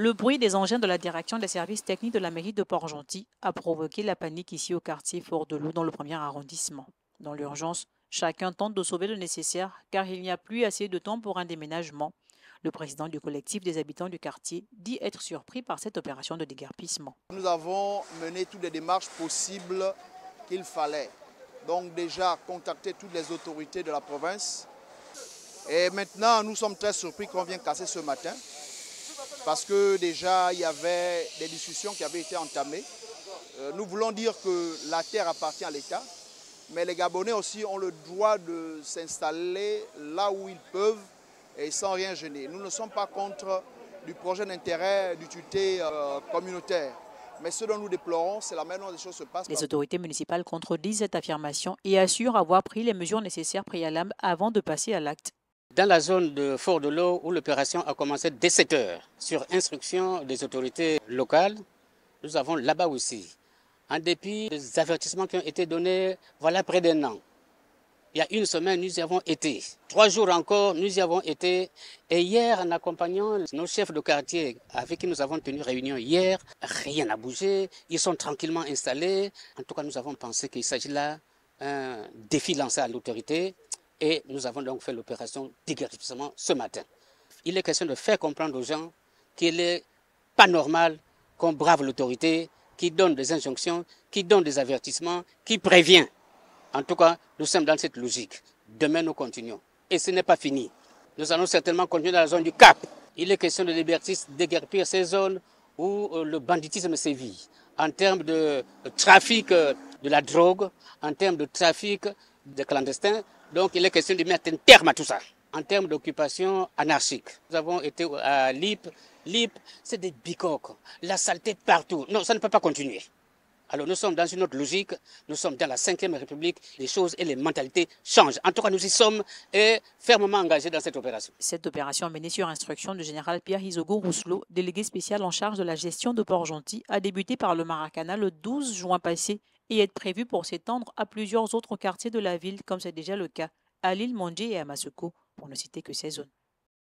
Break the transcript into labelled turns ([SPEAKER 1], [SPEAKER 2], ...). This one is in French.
[SPEAKER 1] Le bruit des engins de la direction des services techniques de la mairie de Port-Gentil a provoqué la panique ici au quartier Fort de l'Eau dans le premier arrondissement. Dans l'urgence, chacun tente de sauver le nécessaire car il n'y a plus assez de temps pour un déménagement. Le président du collectif des habitants du quartier dit être surpris par cette opération de déguerpissement.
[SPEAKER 2] Nous avons mené toutes les démarches possibles qu'il fallait. Donc déjà contacter toutes les autorités de la province. Et maintenant, nous sommes très surpris qu'on vienne casser ce matin. Parce que déjà, il y avait des discussions qui avaient été entamées. Nous voulons dire que la terre appartient à l'État, mais les Gabonais aussi ont le droit de s'installer là où ils peuvent et sans rien gêner. Nous ne sommes pas contre du projet d'intérêt d'utilité communautaire. Mais ce dont nous déplorons, c'est la manière dont les choses se passent.
[SPEAKER 1] Les autorités municipales contredisent cette affirmation et assurent avoir pris les mesures nécessaires préalables avant de passer à l'acte.
[SPEAKER 3] Dans la zone de Fort de l'Eau, où l'opération a commencé dès 7 heures, sur instruction des autorités locales, nous avons là-bas aussi, en dépit des avertissements qui ont été donnés, voilà près d'un an. Il y a une semaine, nous y avons été. 3 jours encore, nous y avons été. Et hier, en accompagnant nos chefs de quartier avec qui nous avons tenu réunion hier, rien n'a bougé. Ils sont tranquillement installés. En tout cas, nous avons pensé qu'il s'agit là d'un défi lancé à l'autorité. Et nous avons donc fait l'opération déguerpissement ce matin. Il est question de faire comprendre aux gens qu'il n'est pas normal qu'on brave l'autorité, qui donne des injonctions, qui donne des avertissements, qui prévient. En tout cas, nous sommes dans cette logique. Demain, nous continuons. Et ce n'est pas fini. Nous allons certainement continuer dans la zone du Cap. Il est question de déguerpir ces zones où le banditisme sévit. En termes de trafic de la drogue, en termes de trafic de clandestins. Donc, il est question de mettre un terme à tout ça. En termes d'occupation anarchique, nous avons été à Lip. Lip, c'est des bicoques, la saleté partout. Non, ça ne peut pas continuer. Alors nous sommes dans une autre logique, nous sommes dans la 5e République, les choses et les mentalités changent. En tout cas, nous y sommes et fermement engagés dans cette opération.
[SPEAKER 1] Cette opération menée sur instruction du général Pierre Isogo Rousselot, délégué spécial en charge de la gestion de Port-Gentil, a débuté par le Maracana le 12 juin passé et est prévue pour s'étendre à plusieurs autres quartiers de la ville, comme c'est déjà le cas à l'île Mondji et à Maseko, pour ne citer que ces zones.